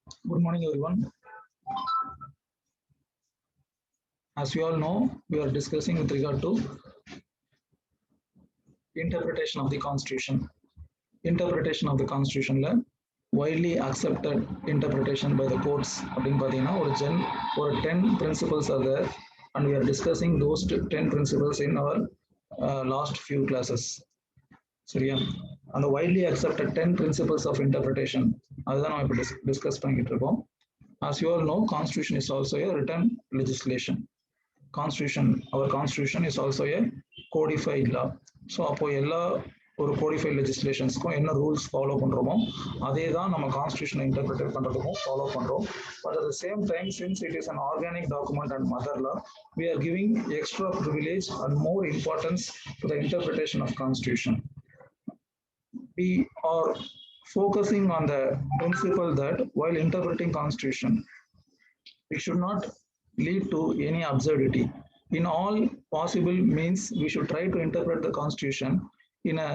Good morning, everyone. As you all know, we are discussing with regard to interpretation of the Constitution. Interpretation of the Constitution, widely accepted interpretation by the courts. அப்படின்னு பார்த்தீங்கன்னா ஒரு 10 principles are there, and we are discussing those 10 principles in our last few classes. சரியா? அந்த widely accepted 10 principles of interpretation அதுதான் நம்ம இப்போ discuss பண்ணிக்கிட்டு இருக்கோம். As you all know, Constitution is also a written legislation. Our Constitution is also a codified law. So அப்போ எல்லா ஒரு கோடிஃபைட் லெஜிஸ்லேஷன்ஸ்க்கும் என்ன ரூல்ஸ் ஃபாலோ பண்ணுறோமோ அதே தான் நம்ம கான்ஸ்டியூஷனை இன்டர்பிரேட் பண்ணுறதுக்கும் ஃபாலோ பண்ணுறோம். But at the same time, since it is an organic document and mother law, we are giving extra privilege and more importance to the interpretation of Constitution. We are focusing on the principle that while interpreting Constitution, it should not lead to any absurdity. In all possible means, we should try to interpret the Constitution in a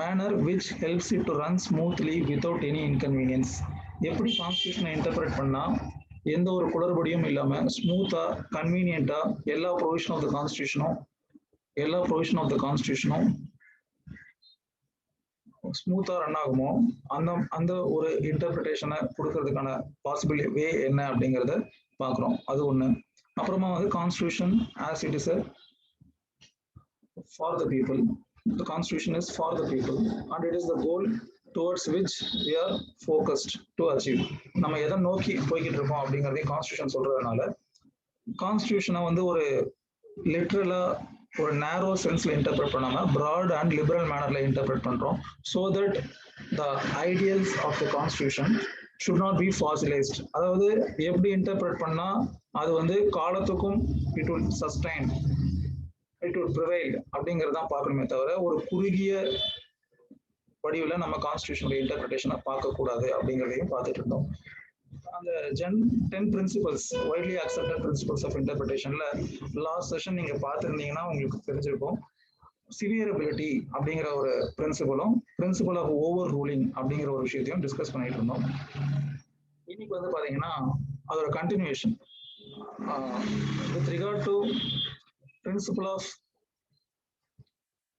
manner which helps it to run smoothly without any inconvenience. எப்படி கான்ஸ்டியூஷனை interpret பண்ணா எந்த ஒரு குளறுபடியும் இல்லாம ஸ்மூத்தா கன்வீனியன்ட்டா எல்லா provision of த கான்ஸ்டியூஷனும் ஸ்மூத்தா run ஆகுமோ அந்த ஒரு இன்டர்பிரிட்டேஷனை கொடுக்கறதுக்கான பாசிபிள் வே என்ன அப்படிங்கிறத பார்க்குறோம். அது ஒண்ணு. அப்புறமா constitution as it is for the people. The Constitution is for the people and it is the goal towards which we are focused to achieve. நம்ம எதை நோக்கி போய்கிட்டு இருக்கோம் அப்படிங்கிறதையும் கான்ஸ்டியூஷன் சொல்றதுனால கான்ஸ்டியூஷனை ஒரு லிட்ரலா ஒரு நேரோ சென்ஸ்ல இன்டர்பிரட் பண்ணாம பிராட் அண்ட் லிபரல் மேனர்ல இன்டர்பிரட் பண்றோம். So that the ideals of the constitution should not be fossilized. அதாவது எப்படி இன்டர்பிரட் பண்ணா அது காலத்துக்கும் it will sustain, it will prevail அப்படிங்கிறதான் பார்க்கணுமே தவிர ஒரு குறுகிய வடிவில் நம்ம கான்ஸ்டியூஷனுடைய இன்டர்பிரிட்டேஷனை பார்க்கக்கூடாது அப்படிங்கிறதையும் பார்த்துட்டு இருந்தோம். அந்த 10 principles, widely accepted principles of இன்டர்பிரிட்டேஷன்ல லாஸ்ட் செஷன் நீங்க பார்த்துருந்தீங்கன்னா உங்களுக்கு தெரிஞ்சிருக்கும். சிவியரபிலிட்டி அப்படிங்கிற ஒரு பிரின்சிபலும் பிரின்சிபல் ஆஃப் ஓவர் ரூலிங் அப்படிங்கிற ஒரு விஷயத்தையும் டிஸ்கஸ் பண்ணிட்டு இருந்தோம். இன்னைக்கு பாத்தீங்கன்னா அதோட continuation with regard to principle of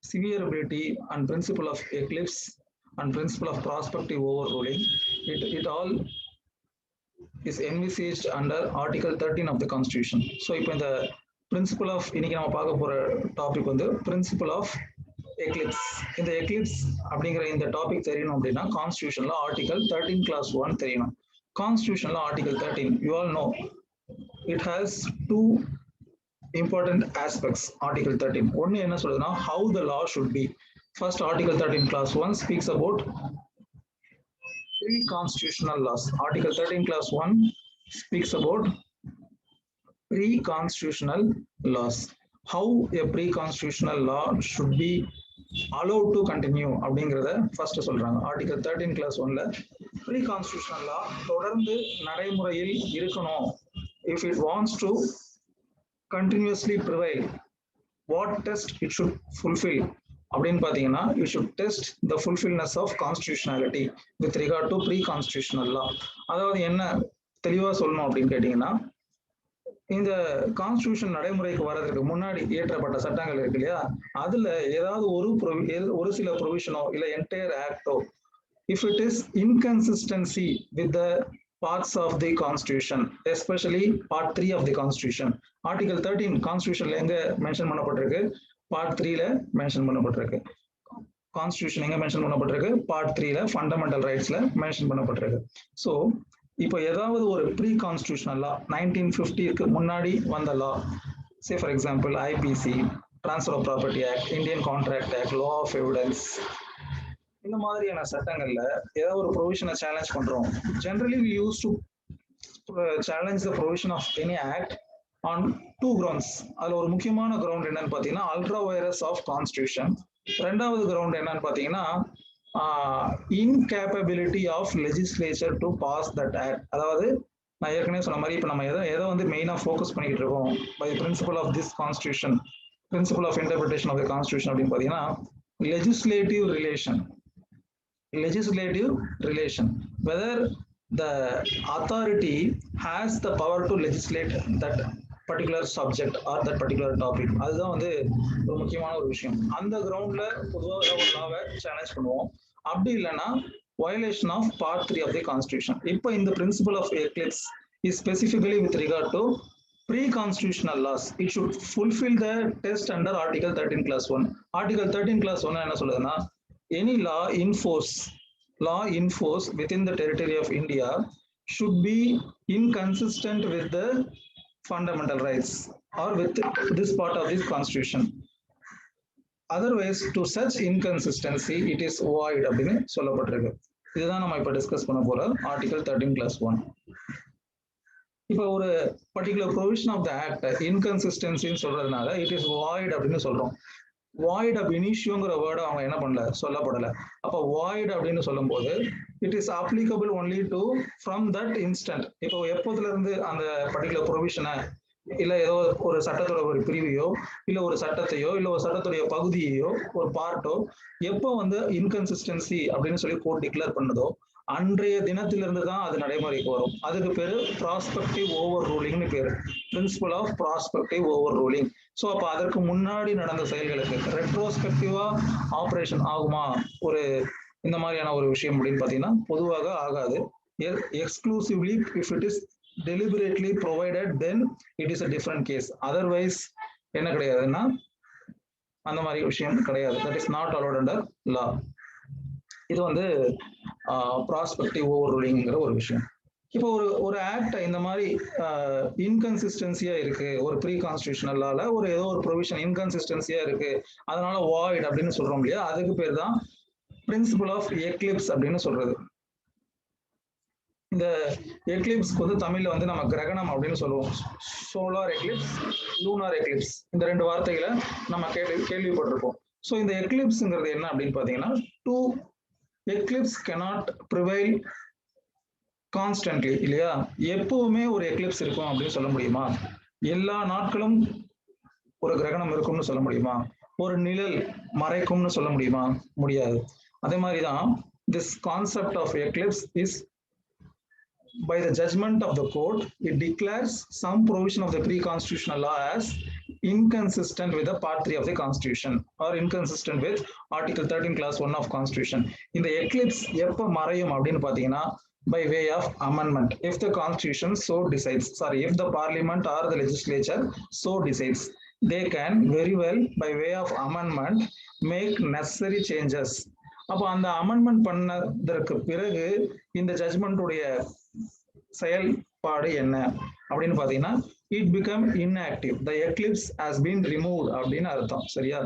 severability and principle of eclipse and principle of prospective overruling, it all is envisaged under Article 13 of the Constitution. So இப்போ இந்த principle of இன்னைக்கு நம்ம பார்க்க போற டாபிக் principle of eclipse. இந்த eclipse அப்படிங்கிற இந்த topic தெரியணும் அப்படின்னா கான்ஸ்டியூஷன்ல ஆர்டிகல் 13 clause 1 தெரியணும். கான்ஸ்டியூஷன்ல article 13 you all know it has two important aspects. Article 13 ஒன்னு என்ன சொல்லுதுன்னா how the law should be. First, Article 13 clause 1 speaks about pre-constitutional laws. Article 13 clause 1 speaks about pre-constitutional laws. How a pre-constitutional law should be allowed to continue அப்படிங்கறத first சொல்றாங்க. Article 13 clause 1ல pre-constitutional law தொடர்ந்து நடைமுறையில் இருக்கணும். If it wants to continuously prevail, what test it should fulfill அப்படின்னு பாத்தீங்கன்னா it should test the fulfillness of constitutionality with regard to pre-constitutional law. அதாவது என்ன தெளிவா சொல்லணும் அப்படின்னு கேட்டீங்கன்னா, இந்த கான்ஸ்டியூஷன் நடைமுறைக்கு வர்றதுக்கு முன்னாடி இயற்றப்பட்ட சட்டங்கள் இருக்கு இல்லையா, அதுல ஏதாவது ஒரு சில ப்ரொவிஷனோ இல்ல entire ஆக்டோ if it is inconsistency with the parts of the constitution, especially part 3 of the constitution. Article 13 constitutionல எங்க மென்ஷன் பண்ணப்பட்டிருக்கு? part 3ல மென்ஷன் பண்ணப்பட்டிருக்கு. கான்ஸ்டியூஷன் எங்க மென்ஷன் பண்ணப்பட்டிருக்கு? part 3ல ஃபண்டமெண்டல் ரைட்ஸ்ல மென்ஷன் பண்ணப்பட்டிருக்கு. ஸோ இப்போ ஏதாவது ஒரு ப்ரீ கான்ஸ்டியூஷனல் லா 1950க்கு முன்னாடி வந்த law, say for example IPC, transfer of property act, Indian contract act, law of evidence, இந்த மாதிரியான சட்டங்கள்ல ஏதாவது ஒரு ப்ரொவிஷனை சேலஞ்ச் பண்றோம். Generally we used to challenge the provision of any act on two grounds. அதுல ஒரு முக்கியமான கிரவுண்ட் என்னன்னு பாத்தீங்கன்னா அல்ட்ரா வைரஸ் ஆஃப் கான்ஸ்டியூஷன். ரெண்டாவது கிரவுண்ட் என்னன்னு பாத்தீங்கன்னா incapability of legislature to pass that act. அதாவது நான் ஏற்கனவே சொன்ன மாதிரி இப்ப நம்ம எதை மெயினா ஃபோக்கஸ் பண்ணிட்டு இருக்கோம் by the principle of this constitution, principle of interpretation of the constitution அப்படின்னு பாத்தீங்கன்னா legislative relation, whether the authority has the power to legislate that particular subject or that particular topic. அதுதான் வந்து ஒரு முக்கியமான ஒரு விஷயம். அந்த கிரவுண்ட்ல பொதுவாக ஒரு லாவை சேலஞ்ச் பண்ணுவோம். அப்படி இல்லைன்னா violation of part 3 of the constitution. இப்போ இந்த principle of eclipse is specifically with regard to pre-constitutional laws. It should fulfill the test under article 13 class 1. article 13 class 1 என்ன சொல்லுதுன்னா, any law in force within the territory of India should be inconsistent with the fundamental rights or with this part of this constitution. Otherwise, to such inconsistency, it is void அப்படின்னு சொல்லப்பட்டிருக்கு. இதுதான் நம்ம இப்ப discuss பண்ண போற article 13 class 1. இப்போ ஒரு particular provision of the act இன்கன்சிஸ்டன்சின்னு சொல்றதுனால இட் இஸ் வாய்ட் அப்படின்னு சொல்றோம். வாய்ட் அப் இனிஷியோங்கிற வேர்டு அவங்க என்ன பண்ணல, சொல்லப்படலை. அப்போ வாய்ட் அப்படின்னு சொல்லும் போது it is applicable only to from that instant. இப்போ எப்போதுல இருந்து அந்த பர்டிகுலர் ப்ரொவிஷனை இல்ல ஏதோ ஒரு சட்டத்தோட ஒரு பிரிவையோ இல்ல ஒரு சட்டத்தையோ இல்ல ஒரு சட்டத்துடைய பகுதியையோ ஒரு பார்ட்டோ எப்போ வந்து இன்கன்சிஸ்டன்சி அப்படின்னு சொல்லி கோர்ட் டிக்ளேர் பண்ணதோ அன்றைய தினத்திலிருந்து தான் அது நடைமுறைக்கு வரும். அதுக்கு பேரு ப்ராஸ்பெக்டிவ் ஓவர் ரூலிங்னு பேரு, principle of prospective overruling. So அப்போ அதற்கு முன்னாடி நடந்த செயல்களுக்கு ரெட்ரோஸ்பெக்டிவா ஆப்ரேஷன் ஆகுமா ஒரு இந்த மாதிரியான ஒரு விஷயம் அப்படின்னு பார்த்தீங்கன்னா பொதுவாக ஆகாது. Exclusively if it is deliberately provided, then it is a different case. Otherwise என்ன கிடையாதுன்னா அந்த மாதிரி விஷயம் கிடையாது. That is not allowed under law. இது வந்து ப்ராஸ்பெக்டிவ் ஓவர் ரூலிங்கிற ஒரு விஷயம். இப்போ ஒரு ஆக்ட் இந்த மாதிரி இன்கன்சிஸ்டன்சியா இருக்கு, ஒரு ப்ரீ கான்ஸ்டிடியூஷனல் லால ஒரு ஏதோ ஒரு ப்ரொவிஷன் இன்கன்சிஸ்டன்சியா இருக்கு, அதனால வாய்ட் அப்படின்னு சொல்றோம் இல்லையா, அதுக்கு பேர் தான் பிரின்சிபல் ஆஃப் எக்லிப்ஸ் அப்படின்னு சொல்றது. இந்த எக்லிப்ஸ்க்கு வந்து தமிழ்ல வந்து நம்ம கிரகணம் அப்படின்னு சொல்லுவோம். சோலார் எக்லிப்ஸ், லூனார் எக்லிப்ஸ், இந்த ரெண்டு வார்த்தைகளை நம்ம கேள்விப்பட்டிருப்போம். ஸோ இந்த எக்லிப்ஸ்ங்கிறது என்ன அப்படின்னு பாத்தீங்கன்னா, to eclipse cannot prevail constantly இல்லையா. எப்பவுமே ஒரு எக்லிப்ஸ் இருக்கும் அப்படின்னு சொல்ல முடியுமா? எல்லா நாட்களும் ஒரு கிரகணம் இருக்கும்னு சொல்ல முடியுமா? ஒரு நிழல் மறைக்கும்னு சொல்ல முடியுமா? முடியாது. அதே மாதிரிதான் this concept of eclipse is by the judgment of the court, it declares some provision of the pre-constitutional law as inconsistent with the part 3 of the constitution or inconsistent with article 13 class 1 of constitution. இந்த eclipse எப்ப மறையும் அப்படின்னு பாத்தீங்கன்னா by way of amendment, if the constitution so decides, if the parliament or the legislature so decides, they can very well by way of amendment make necessary changes. அப்போ அந்த amendment பண்ணதற்கு பிறகு இந்த judgement உடைய செயல்பாடு என்ன அப்படின்னு பாத்தீங்கன்னா, it become inactive, the Eclipse has been removed அப்படின்னு அர்த்தம். சரியா?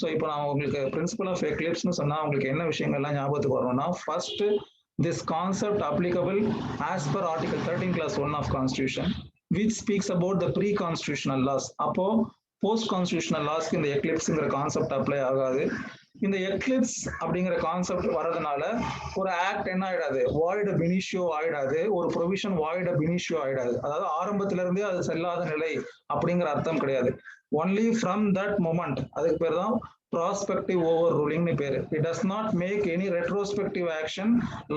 ஸோ இப்போ நான் உங்களுக்கு பிரின்சிபல் ஆஃப் எக்லிப்ஸ்னு சொன்னா உங்களுக்கு என்ன விஷயங்கள்லாம் ஞாபகத்துக்கு வரணும்னா, first this concept applicable as per article 13 class 1 of constitution which speaks about the pre-constitutional laws. அப்போ post constitutional laws இந்த எக்லிப்ஸ்ங்கிற கான்செப்ட் அப்ளை ஆகாது. இந்த எக்லிப்ஸ் அப்படிங்கிற கான்செப்ட் வர்றதுனால ஒரு ஆக்ட் என்ன ஆயிடாது, வாய்ட் அப் இனிஷியோ ஆயிடாது, ஒரு ப்ரொவிஷன் வாய்ட் அப் இனிஷியோ ஆயிடாது. அதாவது ஆரம்பத்துல இருந்தே அது செல்லாத நிலை அப்படிங்கிற அர்த்தம் கிடையாது. ஒன்லி ஃப்ரம் தட் மொமெண்ட், அதுக்கு பேர் தான் prospective overruling னு பேரு. It does not make any retrospective action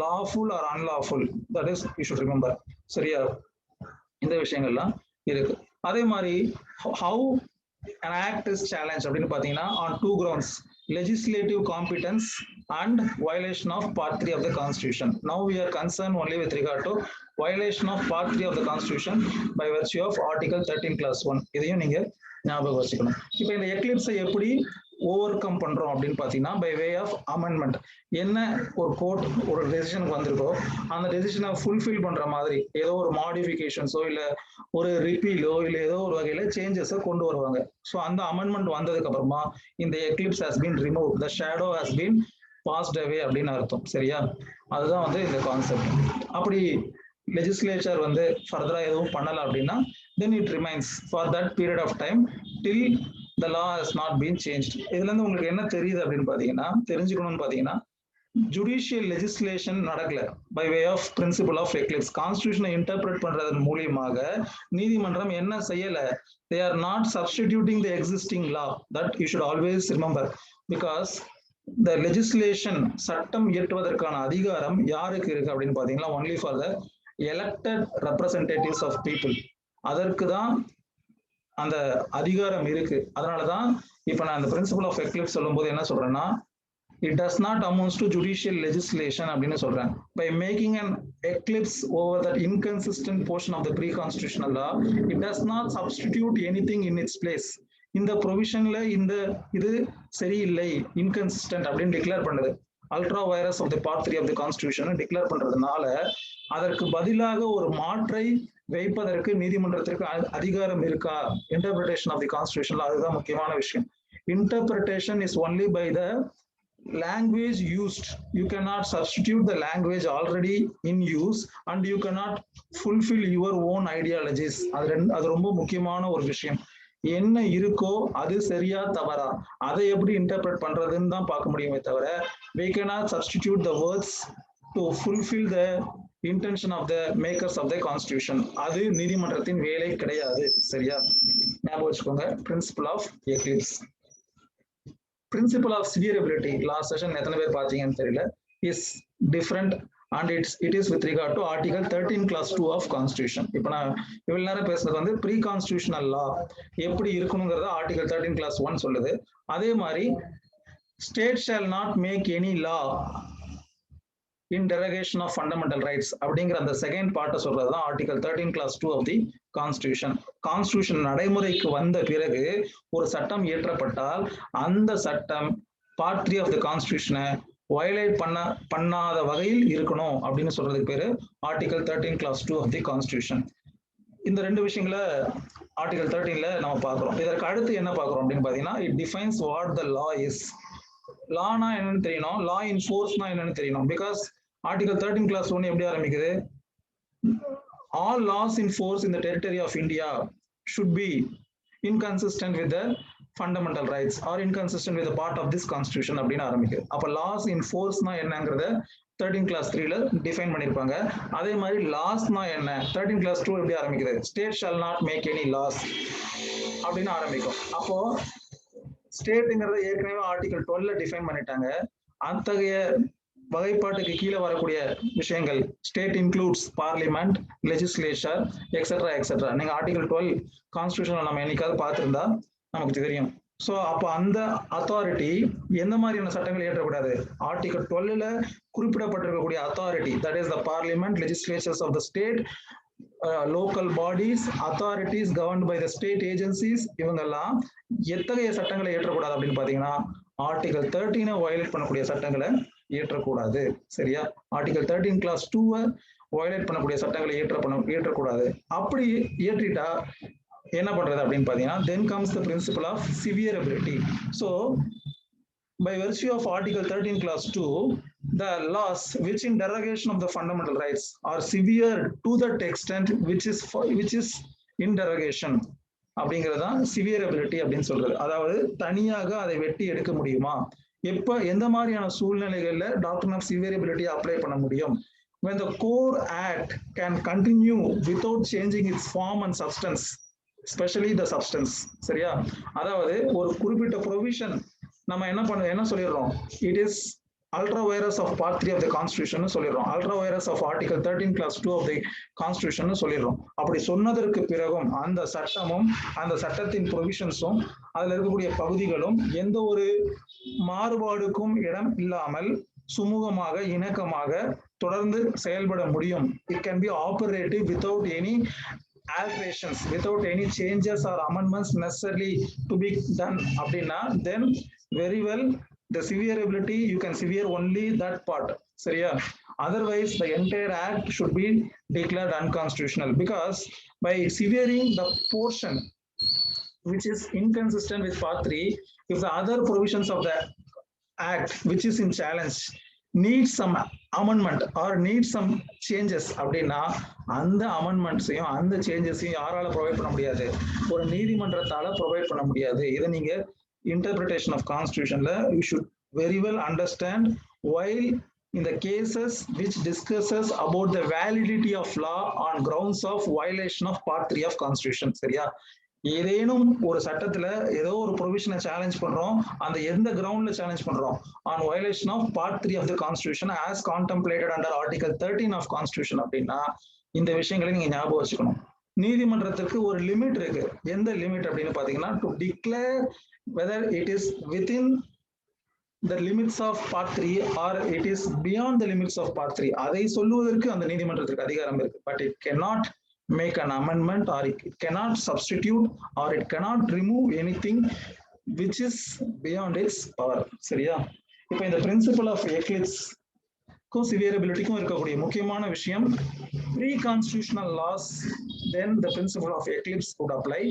lawful or unlawful. That is, you should remember. சரியா? இந்த விஷயங்கள்லாம் இருக்கு. அதே மாதிரி how an act is challenged அப்படின்னு பாத்தீங்கன்னா on two grounds, legislative competence and violation of part 3 of the constitution. Now we are concerned only with regard to violation of part 3 of the constitution by virtue of article 13 class 1. இதையும் நீங்க ஞாபகம் வச்சுக்கணும். இப்போ இந்த எக்லிப்ஸை எப்படி over come பண்றோம் அப்படின்னு பாத்தீங்கன்னா பை வே ஆஃப் அமெண்ட்மெண்ட். என்ன ஒரு கோர்ட் ஒரு டெசிஷனுக்கு வந்திருக்கோ அந்த டெசிஷனை ஃபுல்ஃபில் பண்ற மாதிரி ஏதோ ஒரு மாடிஃபிகேஷன்ஸோ இல்ல ஒரு ரிப்பீலோ இல்ல ஏதோ ஒரு வகையில சேஞ்சஸோ கொண்டு வருவாங்க. ஸோ அந்த அமெண்ட்மெண்ட் வந்ததுக்கு அப்புறமா இந்த Eclipse has been remove, the shadow has been past அவே அப்படின்னு அர்த்தம். சரியா? அதுதான் வந்து இந்த கான்செப்ட். அப்படி லெஜிஸ்லேச்சர் வந்து ஃபர்தரா எதுவும் பண்ணல அப்படின்னா then it remains for that period of time till the law has not been changed. இதுல இருந்து உங்களுக்கு என்ன தெரியுது அப்படின்னு பாத்தீங்கன்னா, தெரிஞ்சுக்கணும்னு பாத்தீங்கன்னா, ஜுடிஷியல் லெஜிஸ்லேஷன் நடக்கல by way of principle of eclipse. கான்ஸ்டிடியூஷனை இன்டர்பிரட் பண்றதன் மூலியமாக நீதிமன்றம் என்ன செய்யல, they are not substituting the existing law. That you should always remember, because the legislation சட்டம் இயற்றுவதற்கான அதிகாரம் யாருக்கு இருக்கு அப்படின்னு பாத்தீங்கன்னா only for the elected representatives of people. அதற்கு தான் அந்த அதிகாரம் இருக்கு. அதனாலதான் இப்ப நான் அந்த பிரின்சிபல் ஆஃப் எக்லிப்ஸ் சொல்லும் போது என்ன சொல்றேன்னா, it does not amount to judicial legislation அப்படின்னு சொல்றேன். By making an eclipse over that inconsistent portion of the pre-constitutional law, it does not substitute anything in its place. இந்த ப்ரொவிஷன்ல இந்த இது சரியில்லை, இன்கன்சிஸ்டன்ட் அப்படின்னு டிக்ளேர் பண்ணது, ultra vires of the part 3 of the constitution declare பண்றதுனால அதற்கு பதிலாக ஒரு மாற்றை வைப்பதற்கு நீதிமன்றத்திற்கு அதிகாரம் இருக்கா? இன்டர்பிரிட்டேஷன் ஆஃப் தி கான்ஸ்டிடியூஷன்ல அதுதான் முக்கியமான விஷயம். Interpretation is only by the language used. You cannot substitute the language already in use and you cannot fulfill your own ideologies. அது ரொம்ப முக்கியமான ஒரு விஷயம். என்ன இருக்கோ அது சரியா தவறா அதை எப்படி இன்டர்பிரட் பண்றதுன்னு தான் பார்க்க முடியுமே தவிர we cannot substitute the words to fulfill the intention of the makers of the constitution. அது நீதிமன்றத்தின் வேலை கிடையாது. சரியா ஞாபகம் வச்சுக்கோங்க. Principle of eclipse. Principle of severability last session எத்தனை பேர் பார்த்தீங்கன்னு தெரியல, is different and it is with regard to article 13 clause 2 of constitution. இப்போ நான் இவ்வளவு நேரம் பேசுறது வந்து ப்ரீ கான்ஸ்டிடியூஷனல் லா எப்படி இருக்கணுங்கிறத ஆர்டிகல் 13 clause 1 சொல்லுது. அதே மாதிரி state shall not make any law in derogation of fundamental rights அப்படிங்கிற அந்த செகண்ட் பார்ட்டை சொல்றது தான் article 13 clause 2 of the constitution. Constitution நடைமுறைக்கு வந்த பிறகு ஒரு சட்டம் இயற்றப்பட்டால் அந்த சட்டம் பார்ட் 3 ஆஃப் தி கான்ஸ்டிடியூஷனை வயலேட் பண்ணாத வகையில் இருக்கணும் அப்படின்னு சொல்றதுக்கு பேரு article 13 clause 2 of the constitution. இந்த ரெண்டு விஷயங்களை ஆர்டிகல் 13ல நம்ம பார்க்கிறோம். இதற்கு அடுத்து என்ன பார்க்கிறோம் அப்படின்னு பாத்தீங்கன்னா, it defines what the law is. லானா என்னன்னு தெரியணும், லா இன் ஃபோர்ஸ்னா என்னன்னு தெரியணும். பிகாஸ் ஆர்டிகல் 13 clause 1 எப்படி ஆரம்பிக்குது, all laws in force in the territory of India should be inconsistent with the fundamental rights or inconsistent with the part of this constitution அப்படின்னு ஆரம்பிக்குது. அப்ப லாஸ் இன் ஃபோர்ஸ்னா என்னங்கிறத 13 clause 3ல டிஃபைன் பண்ணிருப்பாங்க. அதே மாதிரி லாஸ்னா என்ன 13 clause 2 எப்படி ஆரம்பிக்குது, state shall not make any laws அப்படின்னு ஆரம்பிக்கும். அப்போ ஸ்டேட்டுங்கிறத ஏற்கனவே ஆர்டிகல் 12ல டிஃபைன் பண்ணிட்டாங்க. அத்தகைய வகைப்பாட்டுக்கு கீழே வரக்கூடிய விஷயங்கள் state includes parliament, legislature etcetera etcetera. நீங்க ஆர்டிகல் 12 கான்ஸ்டிடியூஷன்ல நம்ம என்னைக்காவது பார்த்திருந்தா நமக்கு தெரியும். சோ அப்ப அந்த அத்தாரிட்டி எந்த மாதிரியான சட்டங்கள் இயற்றக்கூடாது, ஆர்டிகல் 12ல குறிப்பிடப்பட்டிருக்கக்கூடிய authority, that is the parliament, legislatures of the state, local bodies, authorities governed by the state agencies, இவங்கெல்லாம் எத்தகைய சட்டங்களை இயற்றக்கூடாது அப்படின்னு பாத்தீங்கன்னா ஆர்டிகல் 13 வயலேட் பண்ணக்கூடிய சட்டங்களை இயற்றக்கூடாது. சரியா, ஆர்டிகல் 13 clause 2 வயலேட் பண்ணக்கூடிய சட்டங்களை இயற்றக்கூடாது. அப்படி இயற்றிட்டா என்ன பண்றது அப்படின்னு பாத்தீங்கன்னா, then comes the principle of severability. So by virtue of article 13 clause 2, the laws which in derogation of the fundamental rights are severe to that extent which is in derogation அப்படிங்கிறதா severability அப்படின்னு சொல்றது. அதாவது தனியாக அதை வெட்டி எடுக்க முடியுமா, எப்ப எந்த மாதிரியான சூழ்நிலைகள்ல டாக்டர் ஆஃப் severability அப்ளை பண்ண முடியும், when the core act can continue without changing its form and substance, especially the substance. சரியா, அதாவது ஒரு குறிப்பிட்ட ப்ரொவிஷன் நம்ம என்ன சொல்லிடுறோம், it is ultra vires of part 3 of the constitution சொல்லிடுறோம், ultra vires of article 13 clause 2 of the constitution சொல்லிடுறோம். அப்படி சொன்னதற்கு பிறகும் அந்த சட்டமும் அந்த சட்டத்தின் ப்ரொவிஷன்ஸும் அதுல இருக்கக்கூடிய பகுதிகளும் எந்த ஒரு மாறுபாடுக்கும் இடம் இல்லாமல் சுமூகமாக இணக்கமாக தொடர்ந்து செயல்பட முடியும். It can be operative without any alterations, without any changes or amendments necessarily to be done அப்படின்னா then very well the severability you can severe only that part. சரியா, otherwise the entire act should be declared unconstitutional, because by severing the portion which is inconsistent with part 3, if the other provisions of the act which is in challenge need some amendment or need some changes அப்படின்னா அந்த அமெண்ட்மெண்ட்ஸையும் அந்த சேஞ்சஸையும் யாரால provide பண்ண முடியாது, ஒரு நீதிமன்றத்தால provide பண்ண முடியாது. இதை நீங்க இன்டர்பிரிட்டேஷன் ஆஃப் கான்ஸ்டிடியூஷன்ல you should very well understand while in the cases which discusses about the validity of law on grounds of violation of part 3 of constitution. சரியா, ஏதேனும் ஒரு சட்டத்துல ஏதோ ஒரு ப்ரொவிஷனை சேலஞ்ச் பண்றோம், அந்த எந்த கிரவுண்ட்ல சேலஞ்ச் பண்றோம், on violation of part 3 of the constitution as contemplated under article 13 of constitution அப்படின்னா இந்த விஷயங்களை நீங்க ஞாபகம் வச்சுக்கணும். நீதிமன்றத்துக்கு ஒரு லிமிட் இருக்கு. எந்த லிமிட் அப்படின்னு பாத்தீங்கன்னா, to declare whether it is within the limits of part 3 or it is beyond the limits of part 3. அதை சொல்லுவதற்கு அந்த நீதிமன்றத்துக்கு அதிகாரம் இருக்கு. But it cannot make an amendment or it cannot substitute or it cannot remove anything which is beyond its power. சரியா? இப்போ இந்த principal of எக்லிப்ஸ்க்கும் சிவியரபிலிட்டிக்கும் இருக்கக்கூடிய முக்கியமான விஷயம், pre constitutional laws then the principle of eclipse would apply,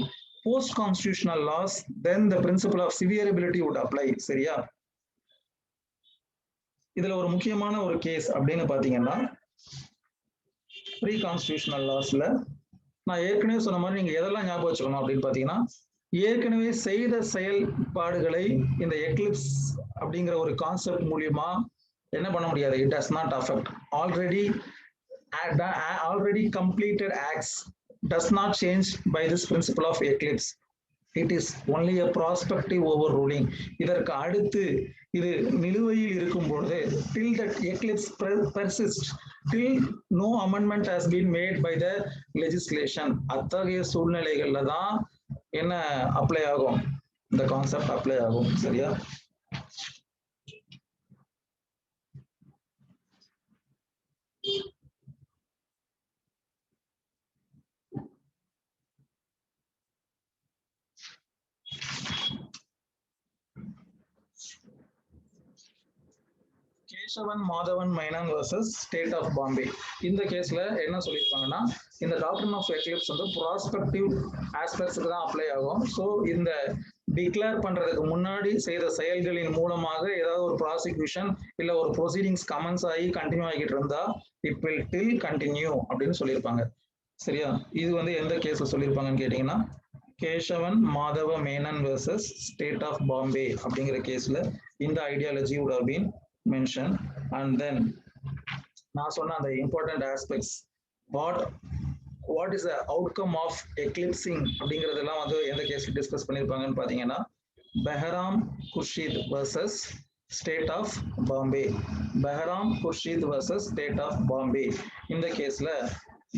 post constitutional laws then the principle of severability would apply. சரியா? இதுல ஒரு முக்கியமான ஒரு கேஸ் அப்படின்னு பாத்தீங்கன்னா, ப்ரீ கான்ஸ்டிடியூஷனல் லாஸ்ல நான் ஏற்கனவே சொன்ன மாதிரி நீங்க எதெல்லாம் ஞாபகம் வச்சுக்கணும் அப்படின்னு பாத்தீங்கன்னா, ஏற்கனவே செய்த செயல்பாடுகளை இந்த எக்லிப்ஸ் அப்படிங்கிற ஒரு கான்செப்ட் மூலியமா என்ன பண்ண முடியாது, it does not affect already completed acts does not change by this principle of eclipse. It is only a prospective overruling. இதற்கு அடுத்து இது நிலுவையில் இருக்கும் பொழுது, till that eclipse persists, till no amendment has been made by the legislation, அத்தகைய சூழ்நிலைகள்ல தான் என்ன apply ஆகும், இந்த கான்செப்ட் அப்ளை ஆகும். சரியா? Keshavan Madhavan Menon versus state of Bombay. இந்த கேஸ்ல என்ன சொல்லியிருப்பாங்கன்னா, இந்த டாக்டரின் ஆஃப் எக்லிப்ஸ் வந்து ப்ராஸ்பெக்டிவ் ஆஸ்பெக்ட்ஸ்க்கு தான் அப்ளை ஆகும். ஸோ இந்த டிக்ளேர் பண்றதுக்கு முன்னாடி செய்த செயல்களின் மூலமாக ஏதாவது ஒரு ப்ராசிக்யூஷன் இல்ல ஒரு ப்ரொசீடிங்ஸ் கமெண்ட்ஸ் ஆகி கண்டினியூ ஆகிட்டு இருந்தா இட் வில் டில் கண்டினியூ அப்படின்னு சொல்லியிருப்பாங்க. சரியா? இது வந்து எந்த கேஸ்ல சொல்லியிருப்பாங்கன்னு கேட்டீங்கன்னா, Keshavan Madhava Menon versus state of Bombay அப்படிங்கிற கேஸ்ல இந்த ideology would have been mentioned. And then நான் சொன்ன அந்த important aspects, what is the outcome of eclipsing அப்படிங்கிறதெல்லாம் வந்து எந்த கேஸ்ல டிஸ்கஸ் பண்ணியிருப்பாங்கன்னு பாத்தீங்கன்னா, Behram Khurshid versus state of Bombay, Behram Khurshid versus state of Bombay இந்த கேஸ்ல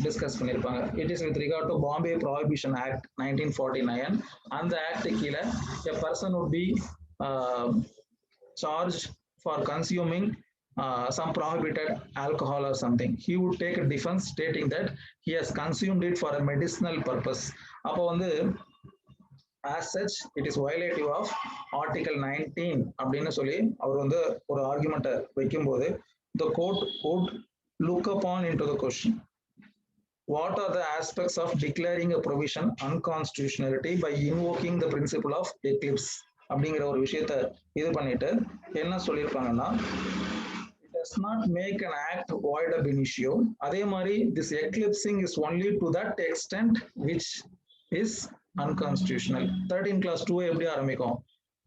டிஸ்கஸ் பண்ணியிருப்பாங்க. It is with regard to Bombay prohibition act 1949. அந்த ஆக்ட் கீழே a person would be charged for consuming some prohibited alcohol or something. He would take a defense stating that he has consumed it for a medicinal purpose. அப்போ வந்து as such it is violative of article 19 அப்படின்னு சொல்லி அவர் வந்து ஒரு ஆர்குமெண்ட்டை வைக்கும்போது the court would look upon into the question, what are the aspects of declaring a provision unconstitutionality by invoking the principle of eclipse அப்படிங்கிற ஒரு விஷயத்த இது பண்ணிட்டு என்ன சொல்லியிருப்பாங்கன்னா, it does not make an act void ab initio. அதே மாதிரி this eclipsing is only to that extent which is unconstitutional. 13 class 2 எப்படி ஆரம்பிக்கும்,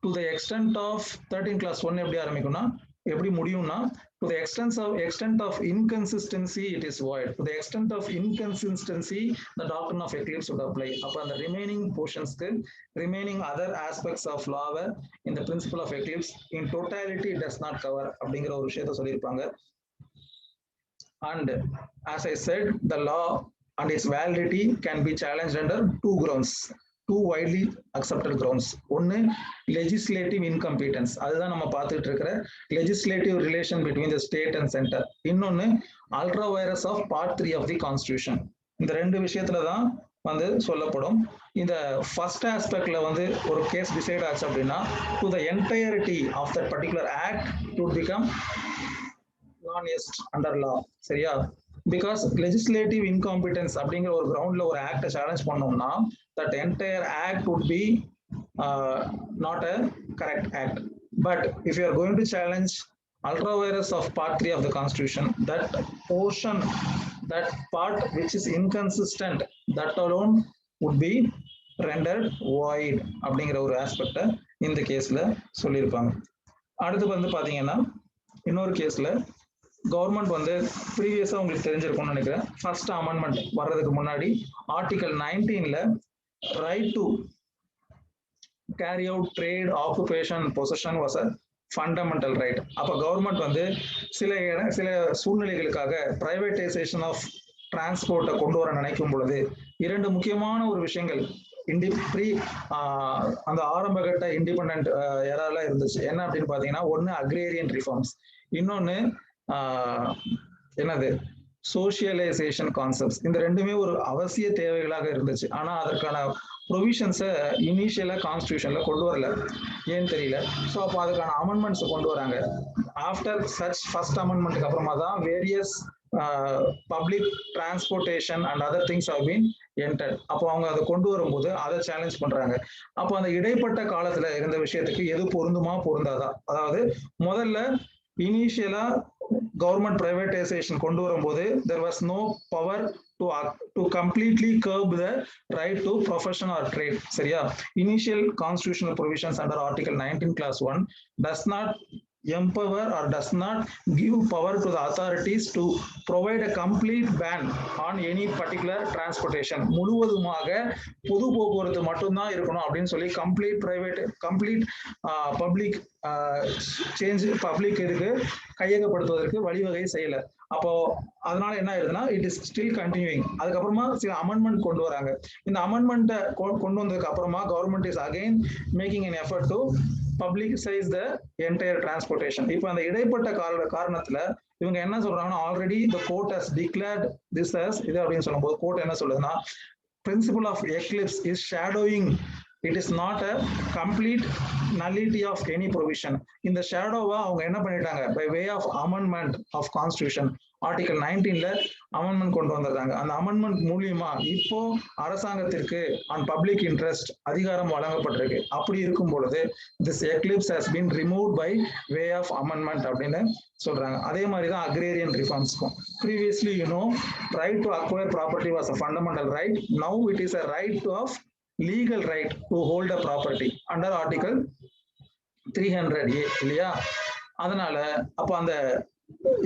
to the extent of 13 class 1 எப்படி ஆரம்பிக்கும்னா எப்படி முடியும்னா, to the extent of inconsistency it is void. To the extent of inconsistency the doctrine of eclipse would apply. அப்ப அந்த remaining portionsக்கு remaining other aspects of law in the principle of eclipse in totality does not cover அப்படிங்கிற ஒரு விஷயத்தை சொல்லியிருப்பாங்க. And as I said, the law and its validity can be challenged under two grounds, two widely accepted grounds. ஒன்னு legislative incompetence, அதுதான் நம்ம பார்த்துட்டு இருக்கிற legislative relation between the state and center. இன்னொன்னு ultra virus of part 3 of the constitution. இந்த ரெண்டு விஷயத்துல தான் வந்து சொல்லப்படும். இந்த ஃபர்ஸ்ட் ஆஸ்பெக்ட்ல வந்து ஒரு கேஸ் டிசைட் ஆச்சு அப்படின்னா, to the entirety of that particular act to become non-est under law. சரியா? பிகாஸ் லெஜிஸ்லேட்டிவ் இன்காம்பிடன்ஸ் அப்படிங்கிற ஒரு கிரவுண்ட்ல ஒரு ஆக்டை சேலஞ்ச் பண்ணோம்னா that entire act would be not a correct act. But if you are going to challenge ultra virus of part 3 of the constitution, that portion, that part which is inconsistent, that alone would be rendered void அப்படிங்கிற ஒரு ஆஸ்பெக்டை இந்த கேஸ்ல சொல்லியிருப்பாங்க. அடுத்து வந்து பாத்தீங்கன்னா, இன்னொரு கேஸ்ல கவர்மெண்ட் வந்து ப்ரீவியஸா உங்களுக்கு தெரிஞ்சிருக்கும்னு நினைக்கிறேன், ஃபர்ஸ்ட் அமெண்ட்மெண்ட் வர்றதுக்கு முன்னாடி ஆர்டிகல் 19ல right to carry out trade, occupation, possession was a fundamental right. அப்ப கவர்மெண்ட் வந்து சில சூழ்நிலைகளுக்காக பிரைவேட்டைசேஷன் ஆஃப் டிரான்ஸ்போர்ட்டை கொண்டு வர நினைக்கும் பொழுது இரண்டு முக்கியமான ஒரு விஷயங்கள் அந்த ஆரம்பகட்ட இண்டிபெண்ட் எரால இருந்துச்சு. என்ன அப்படின்னு பாத்தீங்கன்னா, ஒன்னு அக்ரேரியன் ரிஃபார்ம்ஸ், இன்னொன்னு என்னது சோசியலைசேஷன் கான்செப்ட்ஸ். இந்த ரெண்டுமே ஒரு அவசிய தேவைகளாக இருந்துச்சு. ஆனா அதற்கான ப்ரொவிஷன்ஸை இனிஷியலா கான்ஸ்டியூஷன்ல கொண்டு வரல, ஏன்னு தெரியல. ஸோ அப்போ அதுக்கான அமெண்ட்மெண்ட்ஸ் கொண்டு வராங்க. ஆஃப்டர் சச் ஃபர்ஸ்ட் அமெண்ட்மெண்ட்டுக்கு அப்புறமா தான் various public transportation and other things have been entered. அப்போ அவங்க அதை கொண்டு வரும்போது அதை சேலஞ்ச் பண்றாங்க. அப்போ அந்த இடைப்பட்ட காலத்துல இருந்த விஷயத்துக்கு எது பொருந்துமா பொருந்தாதா, அதாவது முதல்ல இனிஷியலா கவர்மெண்ட் பிரைவேட்டைசேஷன் கொண்டு வரும்போது there was no power to completely curb the right to profession or trade. சரியா? Initial constitutional provisions under Article 19 Class 1 does not empower or does not give power to the authorities to provide a complete ban on any particular transportation. முழுவதுமாக பொது போக்குவரத்து மட்டும்தான் இருக்கணும் அப்படின்னு சொல்லி complete public change public இதுக்கு கையகப்படுத்துவதற்கு வழிவகை செய்யல. அப்போ அதனால என்ன ஆயிருதுன்னா, இட் இஸ் ஸ்டில் கண்டினியூயிங். அதுக்கப்புறமா சில அமெண்ட்மெண்ட் கொண்டு வராங்க. இந்த அமெண்ட்மெண்ட்டை கொண்டு வந்ததுக்கு அப்புறமா government is again making an effort to publicize the entire transportation. இப்போ அந்த இடைப்பட்ட காரணத்துல இவங்க என்ன சொல்றாங்கன்னா, already the court has declared this as இது அப்படின்னு சொல்லும்போது கோர்ட் என்ன சொல்லுதுன்னா, principle of eclipse is shadowing. It is not a complete nullity of any provision. இந்த ஷேடோவா அவங்க என்ன பண்ணிட்டாங்க, by way of amendment of constitution article 19ல அமெண்ட்மெண்ட் கொண்டு வந்திருக்காங்க. அந்த அமெண்ட்மெண்ட் மூலியமா இப்போ அரசாங்கத்திற்கு ஆன் பப்ளிக் இன்ட்ரெஸ்ட் அதிகாரம் வழங்கப்பட்டிருக்கு. அப்படி இருக்கும் பொழுது this eclipse has been removed by way of amendment அப்படின்னு சொல்றாங்க. அதே மாதிரி தான் agrarian ரிஃபார்ம்ஸ்க்கும். previously right to acquire property was a fundamental right. Now it is a right of legal right to hold a property under article 300A இல்லையா? அதனால அப்போ அந்த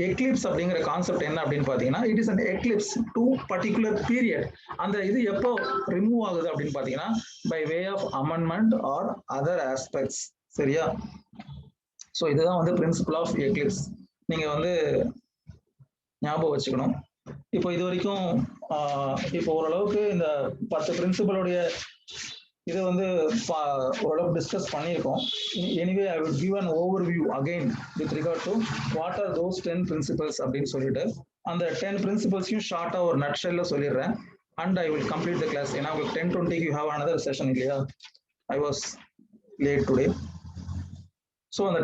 Eclipse அப்படிங்கிற கான்செப்ட் என்ன அப்படின்னு பாத்தீங்கன்னா, it is an eclipse to particular period. அந்த இது எப்போ ரிமூவ் ஆகுது அப்படின்னு பாத்தீங்கன்னா, by way of amendment or other aspects. சரியா? ஸோ இதுதான் வந்து பிரின்சிபல் ஆஃப் எக்லிப்ஸ். நீங்க வந்து ஞாபகம் வச்சுக்கணும். இப்போ இது வரைக்கும் இப்போ ஓரளவுக்கு இந்த 10 பிரின்சிபலுடைய இதை வந்து ஓரளவுக்கு டிஸ்கஸ் பண்ணியிருக்கோம். Anyway I will give an overview again with regard to what are those 10 principles அப்படின்னு சொல்லிட்டு அந்த 10 பிரின்சிபல்ஸையும் ஷார்ட்டா ஒரு நட்ஷெல்ல சொல்லிடுறேன். And I will complete the class. ஏன்னா உங்களுக்கு 10:20 யூ ஹேவ் another செஷன் இல்லையா? I was late today. So அந்த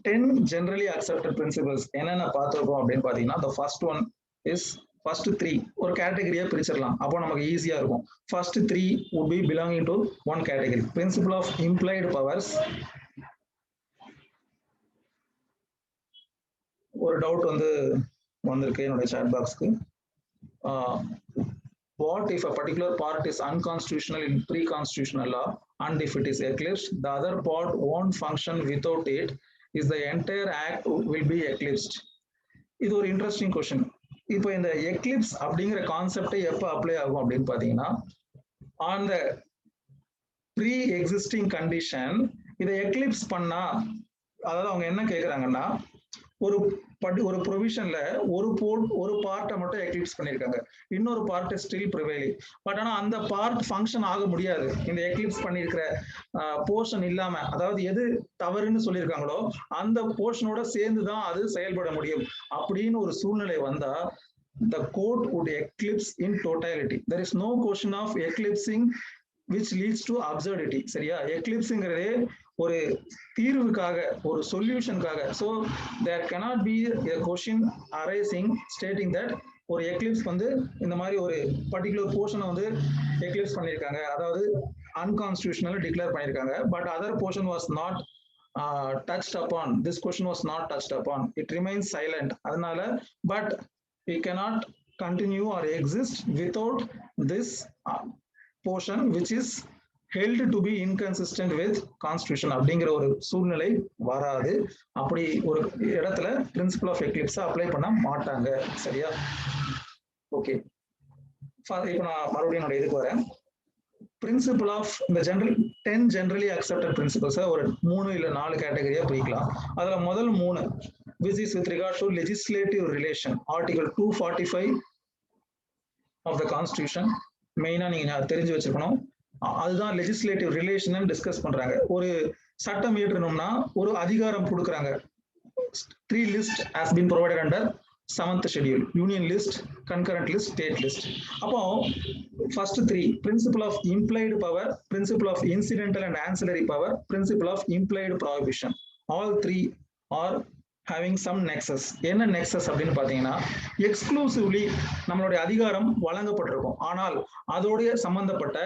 10 ஜென்ரலி அக்செப்டட் பிரின்சிபல்ஸ் என்னென்ன பார்த்துருக்கோம் அப்படின்னு பார்த்தீங்கன்னா, the first one is first 3 ஒரு கேட்டகரியா பிரிச்சிடலாம். அப்போ நமக்கு ஈஸியா இருக்கும். first 3 would be belonging to one category. Principle of implied powers. ஒரு டவுட் வந்திருக்கு என்னோட chat பாக்ஸ்க்கு. What if a particular part is unconstitutional in pre-constitutional law and if it is eclipsed, the other part won't function without it, is the entire act will be eclipsed? இது ஒரு interesting question. இப்போ இந்த Eclipse அப்படிங்கிற கான்செப்டை எப்போ apply ஆகும் அப்படின்னு பாத்தீங்கன்னா, on the pre existing condition இதை எக்லிப்ஸ் பண்ணா, அதாவது அவங்க என்ன கேட்குறாங்கன்னா, ஒரு ப்ரொவிஷன்ல ஒரு பார்ட்டை மட்டும் எக்லிப்ஸ் பண்ணியிருக்காங்க, இன்னொரு பார்ட் ஸ்டில் ப்ரிவைலிங். பட் ஆனால் அந்த பார்ட் ஃபங்க்ஷன் ஆக முடியாது இந்த எக்லிப்ஸ் பண்ணியிருக்கிற போர்ஷன் இல்லாம. அதாவது எது தவறுன்னு சொல்லியிருக்காங்களோ அந்த போர்ஷனோட சேர்ந்து தான் அது செயல்பட முடியும். அப்படின்னு ஒரு சூழ்நிலை வந்தா the court would eclipse in totality. There is no question of eclipsing which leads to absurdity. சரியா? எக்லிப்ஸ்ங்கிறதே ஒரு தீர்வுக்காக, ஒரு சொல்யூஷனுக்காக. So there cannot be a question arising stating that ஒரு எக்லிப்ஸ் இந்த மாதிரி ஒரு பர்டிகுலர் போர்ஷனை எக்லிப்ஸ் பண்ணியிருக்காங்க, அதாவது அன்கான்ஸ்டிடியூஷனல் டிக்ளேர் பண்ணியிருக்காங்க. But other portion was not touched upon. This question was not touched upon. It remains silent. அதனால but we cannot continue or exist without this portion which is held to be inconsistent with constitution அப்படிங்கிற ஒரு சூழ்நிலை வராது. அப்படி ஒரு இடத்துல principal of Eclipse apply பண்ண மாட்டாங்க. சரியா? ஓகே, இப்போ நான் மறுபடியும் என்னோட இதுக்கு வரேன். பிரின்சிபல் ஆஃப் இந்த ஜெனரல் 10 ஜெனரலி அக்செப்டட் பிரின்சிபல்ஸ் ஒரு 3 இல்ல 4 கேட்டகரியா பிரிக்கலாம். அதுல முதல் 3 which is with regard to legislative relation, article 245 of the constitution மெயினா நீங்க தெரிஞ்சு வச்சிருக்கணும். அதுதான் லெஜிஸ்லேட்டிவ் ரிலேஷன் டிஸ்கஸ் பண்றாங்க. ஒரு சட்டம் இயற்றணும்னா ஒரு அதிகாரம் கொடுக்குறாங்க. 3 list has been provided under 7th schedule, union list, concurrent list, state list. அப்போ first 3 principle of implied power, principle of incidental and ancillary power, principle of implied prohibition, all 3 are having some nexus. என்ன nexus அப்படின்னு பாத்தீங்கன்னா exclusively நம்மளுடைய அதிகாரம் வழங்கப்பட்டிருக்கும். ஆனால் அதோடைய சம்பந்தப்பட்ட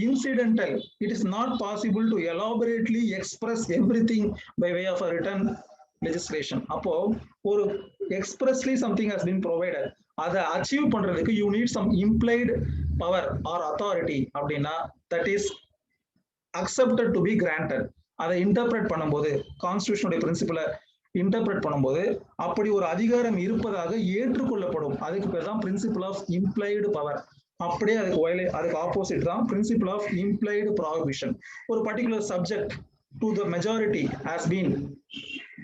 incidental it is not possible to elaborately express everything by way of a written legislation. அப்போ ஒரு expressly something has been provided, அதை அச்சீவ் பண்றதுக்கு you need some implied power or authority அப்படின்னா that is accepted to be granted. அதை interpret பண்ணும்போது கான்ஸ்டிடியூஷனுடைய பிரின்சிபலை interpret பண்ணும்போது அப்படி ஒரு அதிகாரம் இருப்பதாக ஏற்றுக்கொள்ளப்படும். அதுக்கு பேர் தான் பிரின்சிபல் ஆஃப் இம்ப்ளைடு பவர். அப்படியே அதுக்கு ஆப்போசிட் தான் பிரின்சிபல் ஆஃப் இம்ப்ளைடு ப்ராஹிபிஷன். ஒரு particular subject to the majority has been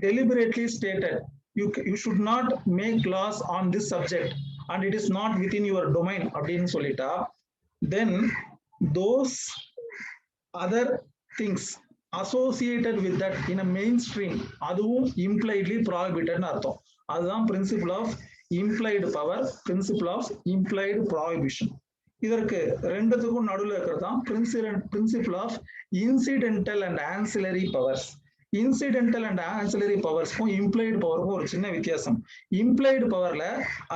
deliberately stated, you should not make laws on this subject and it is not within your domain அப்படின்னு சொல்லிட்டா then those other things associated with that in a mainstream அதுவும் impliedly prohibited அர்த்தம். அதுதான் principle of implied power, principle of implied prohibition. இதற்கு ரெண்டுத்துக்கும் நடுவில் இருக்கிறது தான் principle of incidental and ancillary powers. Incidental and ancillary பவர்ஸ்க்கும் இம்ப்ளைடு பவருக்கும் ஒரு சின்ன வித்தியாசம். இம்ப்ளைடு பவர்ல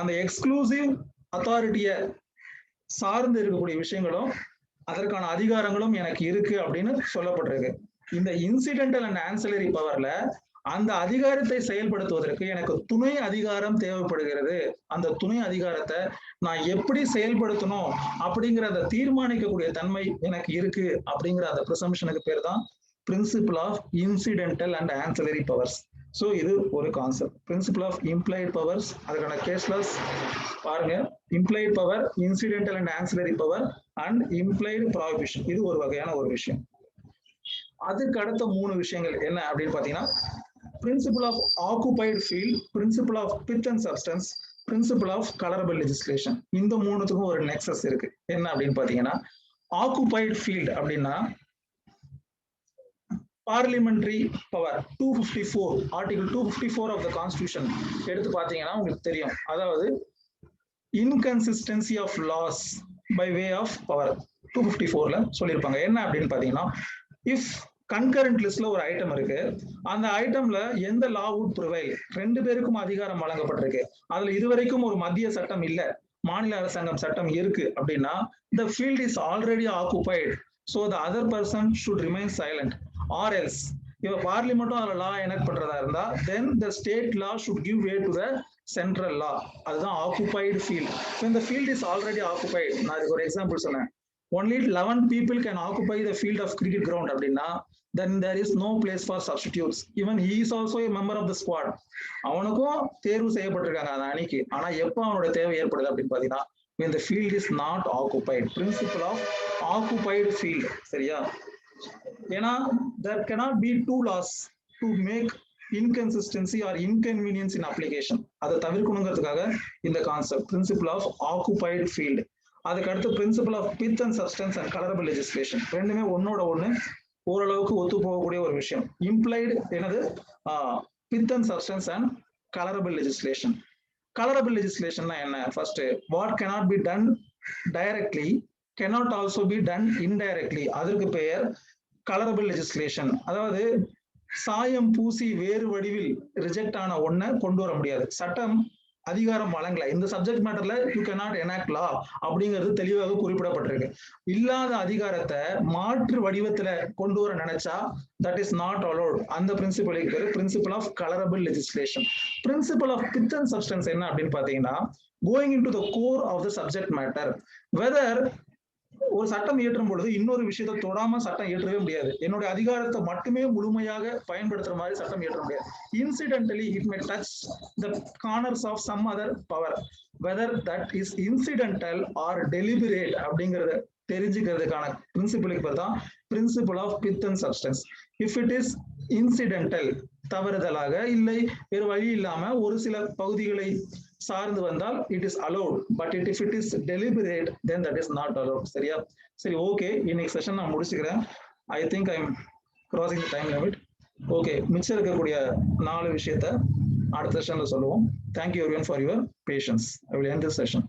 அந்த எக்ஸ்க்ளூசிவ் அத்தாரிட்டியை சார்ந்து இருக்கக்கூடிய விஷயங்களும் அதற்கான அதிகாரங்களும் எனக்கு இருக்கு அப்படின்னு சொல்லப்பட்டிருக்கு. இந்த இன்சிடென்டல் அண்ட் ஆன்சிலரி பவர்ல அந்த அதிகாரத்தை செயல்படுத்துவதற்கு எனக்கு துணை அதிகாரம் தேவைப்படுகிறது. அந்த துணை அதிகாரத்தை நான் எப்படி செயல்படுத்தணும் அப்படிங்கிற அந்த தீர்மானிக்கக்கூடிய தன்மை எனக்கு இருக்கு அப்படிங்கிற அந்த ப்ரிசம்ஷனுக்கு பேர் தான் principle of incidental and ancillary powers. So இது ஒரு concept. Principle of implied powers, அதுக்கான கேஸ்லஸ் பாருங்க. Implied power, incidental and ancillary power and implied prohibition, இது ஒரு வகையான ஒரு விஷயம். அதுக்கு அடுத்த 3 விஷயங்கள் என்ன அப்படின்னு பாத்தீங்கன்னா principle of occupied field, principle of pith and substance, principle of colorable legislation. இந்த மூணுத்துக்கும் ஒரு நெக்ஸஸ் இருக்கு. என்ன அப்படின்னு பாத்தீங்கன்னா occupied field அப்படின்னா parliamentary power 254, article 254 of the constitution எடுத்து பாத்தீங்கன்னா உங்களுக்கு தெரியும். அதாவது inconsistency of laws by way of power 254ல சொல்லியிருப்பாங்க. என்ன அப்படின்னு பாத்தீங்கன்னா if கன்கரண்ட் லிஸ்ட்ல ஒரு ஐட்டம் இருக்கு, அந்த ஐட்டம்ல எந்த லா வுட் ப்ரிவைல், 2 பேருக்கும் அதிகாரம் வழங்கப்பட்டிருக்கு, அதுல இதுவரைக்கும் ஒரு மத்திய சட்டம் இல்ல, மாநில அரசாங்கம் சட்டம் இருக்கு அப்படின்னா the field is already occupied, so the other person should remain silent or else if பார்லிமெண்ட்டும் அதுல லா எனக்ட் பண்றதா இருந்தா then the state law should give way to the central law. அதுதான் occupied field. when the field is already occupied, நான் இதுக்கு ஒரு example சொன்னேன். only 11 people can occupy the field of cricket ground அப்படின்னா then there is no place for substitutes. even he is also a member of the squad. அவனுக்கும் தேர்வு செய்யப்பட்டிருக்காங்க அந்த அணிக்கு. ஆனா எப்ப அவனோட தேவை ஏற்படுது அப்படின்னு பாத்தீங்கன்னா when the field is not occupied. principle of occupied field. சரியா? ஏன்னா there cannot be 2 laws to make inconsistency or inconvenience in application. அதை தவிர்க்கணுங்கிறதுக்காக இந்த concept principle of occupied field. அதுக்கு அடுத்து principle of pith and substance and colourable legislation. ரெண்டுமே ஒன்னோட ஒண்ணு ஓரளவுக்கு ஒத்து போகக்கூடிய ஒரு விஷயம். இம்ப்ளைடு என்னது? Pith and substance and colourable legislation. Colourable லெஜிஸ்லேஷன்னா என்ன? First, what cannot be done directly cannot also be done indirectly. அதற்கு பெயர் கலரபிள் லெஜிஸ்லேஷன். அதாவது சாயம் பூசி வேறு வடிவில் ரிஜெக்ட் ஆன ஒன்ன கொண்டு வர முடியாது. சட்டம் அதிகாரம் வழங்கல, இந்த சப்ஜெக்ட் மேட்டர்ல யூ கேனாட் எனாக்ட் லா அப்படிங்கிறது தெளிவாக குறிப்பிடப்பட்டிருக்கு. இல்லாத அதிகாரத்தை மாற்று வடிவத்துல கொண்டு வர நினைச்சா தட் இஸ் நாட் அலோட். அந்த பிரின்சிபலுக்கு பேரு principle of colourable legislation. Principle of pith and substance என்ன அப்படின்னு பாத்தீங்கன்னா going into the core of the subject matter. Whether ஒரு சட்டம் இயற்றும் பொழுது இன்னொரு விஷயத்தை தொடாம சட்டம் இயற்றவே முடியாது. என்னுடைய அதிகாரத்தை மட்டுமே முழுமையாக பயன்படுத்துற மாதிரி சட்டம் இயற்ற முடியாது. Incidentally it may touch the corners of some other power, whether that is incidental or deliberate அப்படிங்கறத தெரிஞ்சுக்கிறதுக்கான பிரின்சிபலுக்கு பேர் தான் principle of pith and substance. If it is incidental, தவறுதலாக இல்லை வேறு வழி இல்லாம ஒரு சில பகுதிகளை சார்ந்து வந்தால் it is allowed, but if it is deliberate then that is not allowed. சரியா? சரி, ஓகே, இன்னைக்கு செஷன் நான் முடிச்சுக்கிறேன். I think I am crossing the time limit. Okay, மிச்சம் இருக்கக்கூடிய 4 விஷயத்த அடுத்த செஷன்ல சொல்லுவோம். Thank you everyone for your patience. I will end this session.